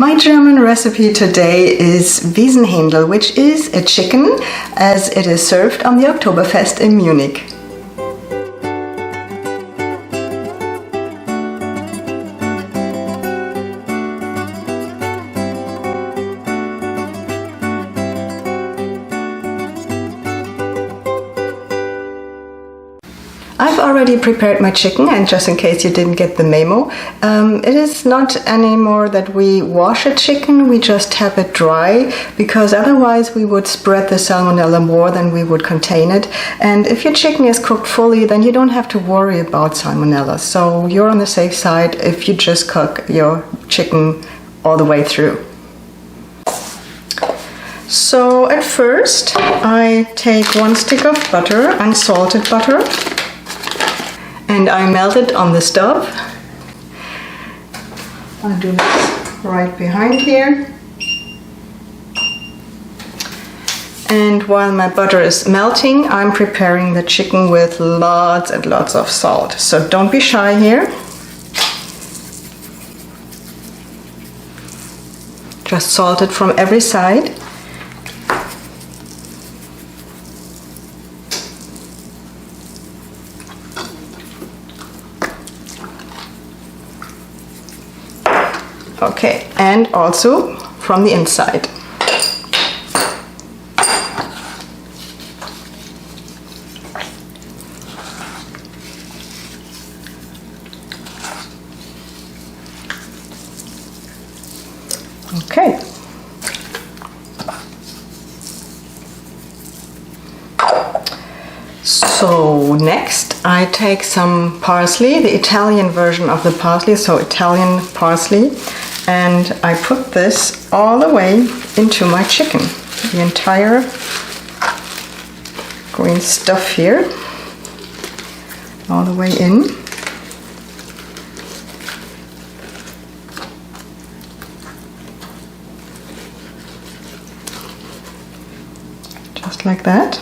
My German recipe today is Wiesn Hendl, which is a chicken as it is served on the Oktoberfest in Munich. I've already prepared my chicken, and just in case you didn't get the memo, it is not anymore that we wash a chicken, we just have it dry, because otherwise we would spread the salmonella more than we would contain it. And if your chicken is cooked fully, then you don't have to worry about salmonella. So you're on the safe side if you just cook your chicken all the way through. So at first I take 1 stick of butter, unsalted butter, and I melt it on the stove. I'll do this right behind here. And while my butter is melting, I'm preparing the chicken with lots and lots of salt. So don't be shy here. Just salt it from every side. Okay, and also from the inside. Okay. So next I take some parsley, the Italian version of the parsley, so Italian parsley. And I put this all the way into my chicken, the entire green stuff here, all the way in. Just like that.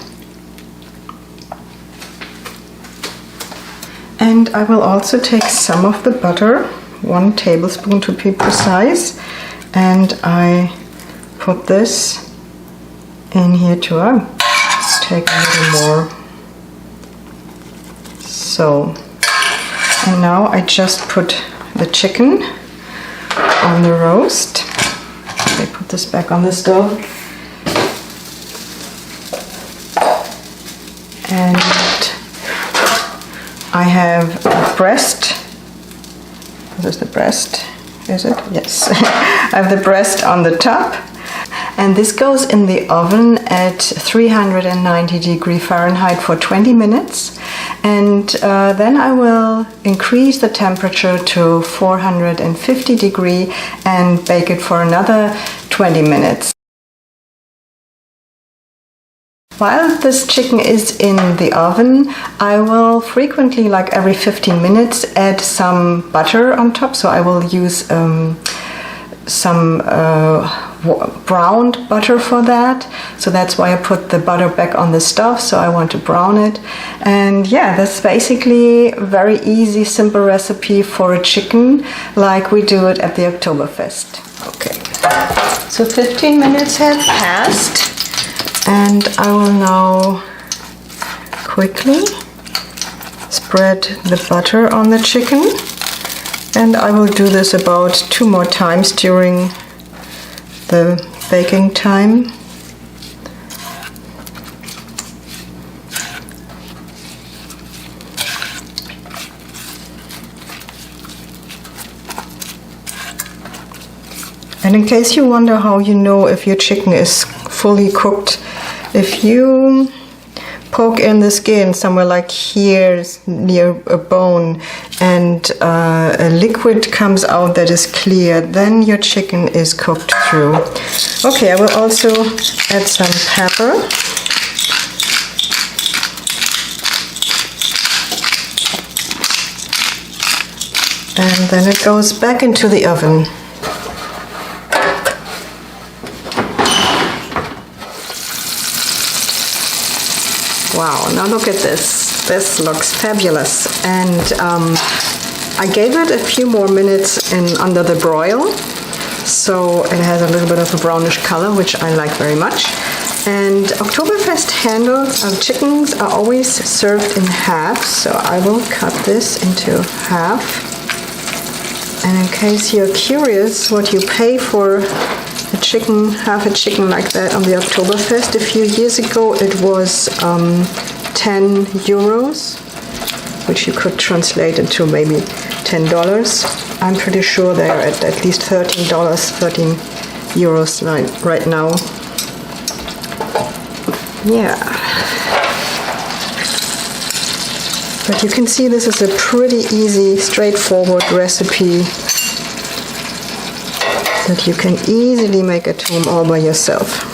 And I will also take some of the butter, 1 tablespoon to be precise, and I put this in here too. I'll take a little more. So, and now I just put the chicken on the roast. I put this back on the stove. And I have a breast. This is the breast, is it? Yes. I have the breast on the top, and this goes in the oven at 390 Fahrenheit for 20 minutes, and then I will increase the temperature to 450 degrees and bake it for another 20 minutes. While this chicken is in the oven, I will frequently, like every 15 minutes, add some butter on top. So I will use some browned butter for that. So that's why I put the butter back on the stove, so I want to brown it. And yeah, that's basically a very easy, simple recipe for a chicken, like we do it at the Oktoberfest. Okay, so 15 minutes have passed. And I will now quickly spread the butter on the chicken, and I will do this about 2 more times during the baking time. And in case you wonder how you know if your chicken is fully cooked, if you poke in the skin somewhere like here near a bone and a liquid comes out that is clear, then your chicken is cooked through. Okay, I will also add some pepper. And then it goes back into the oven. Wow, now look at this. This looks fabulous. And I gave it a few more minutes under the broil. so it has a little bit of a brownish color, which I like very much. And Oktoberfest handles of chickens are always served in half, so I will cut this into half. And in case you're curious what you pay for a chicken, half a chicken like that on the Oktoberfest, a few years ago it was 10 euros, which you could translate into maybe $10. I'm pretty sure they're at least $13, 13 euros right now. Yeah. But you can see this is a pretty easy, straightforward recipe that you can easily make at home all by yourself.